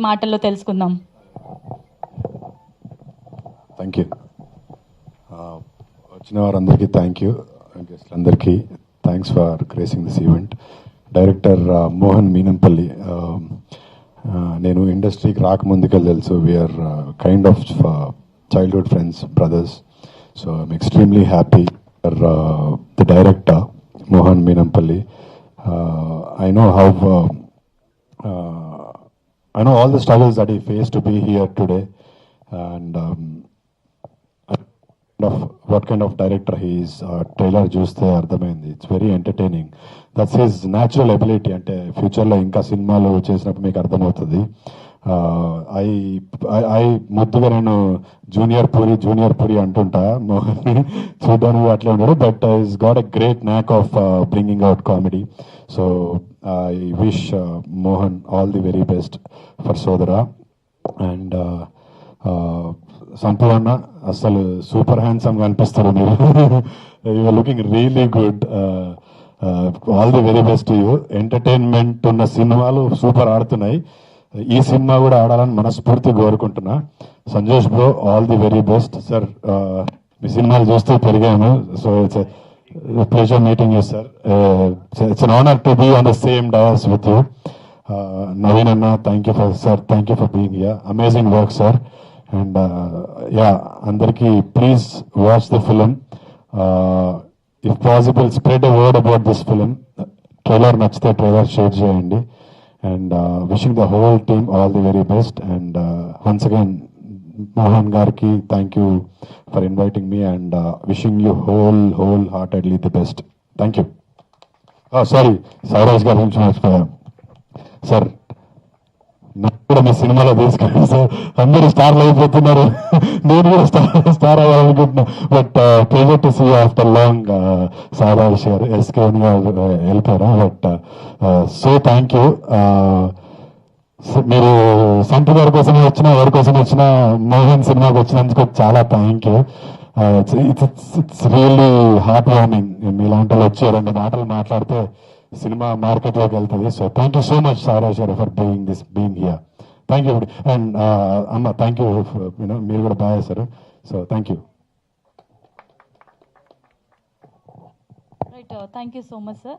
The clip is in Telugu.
మాటల్లో తెలుసుకుందాం. Thank you. వచ్చిన వారందరికీ థ్యాంక్ యూ, గెస్ట్లందరికీ thanks for gracing this event. Director Mohan Meenampalli, నేను ఇండస్ట్రీకి రాకముందుకెళ్ళి తెలుసు. We're kind of childhood friends, brothers. So I'm extremely happy for the director Mohan Meenampalli. I know how I know all the struggles that he faced to be here today, and of what kind of director he is. Trailer చూస్తే అర్థమైంది. It's very entertaining. That's his natural ability. అంటే ఫ్యూచర్లో ఇంకా సినిమాలు చేసినప్పుడు మీకు అర్థమవుతుంది. ఐ ముద్దుగా నేను జూనియర్ పూరి అంటుంటా. మోహన్ని చూడడానికి అట్లే ఉన్నాడు, but is got a great knack of bringing out comedy. So I wish Mohan all the very best for సోదరా. అండ్ సంపూర్ణ అసలు సూపర్ హ్యాండ్సమ్ గా అనిపిస్తారు మీరు. You are looking really good. All the very best you. Entertainment ఉన్న సినిమాలు సూపర్ ఆడుతున్నాయి. ఈ సినిమా కూడా ఆడాలని మనస్ఫూర్తి కోరుకుంటున్నా. Sanjosh bro, all the very best sir. మీ సినిమాలు చూస్తూ పెరిగాము. So it's pleasure meeting you sir. It's an honour to be on the same dais with you. Naveen అన్న, thank you for sir, thank you for being here. Amazing work sir. And yeah, అందరికీ please watch the film. If possible spread a word about this film. Trailer నచ్చితే ట్రైలర్ షేర్ చేయండి. And wishing the whole team all the very best. And once again Mohan గారికి thank you for inviting me, and wishing you whole heartedly the best. Thank you. Sorry, Sairaj గారి గురించి మర్చిపోయాం సార్. నాకు కూడా మీ సినిమాలో తీసుకెళ్ళండి సార్. అందరూ స్టార్లు అయిపోతున్నారు, నేను కూడా స్టార్ అవ్వాలనుకుంటున్నా. But pressure to see after long Sairaj గారు ఎస్కే వెళ్ళిపోయారు. But so thank you. మీరు సంపు గారి కోసం వచ్చినా, ఎవరి కోసం వచ్చినా, మోహన్ సినిమాకి వచ్చినందుకు చాలా thank you. It's really heart warming. మీలాంటి వాళ్ళు వచ్చి రెండు మాటలు మాట్లాడితే సినిమా మార్కెట్లోకి వెళ్తుంది. So thank you so much Sairaj గారు for being here. Thank you. And అమ్మ, థ్యాంక్ యూ. మీరు కూడా బాగా చేశారు. So thank you. Right, thank you so much sir.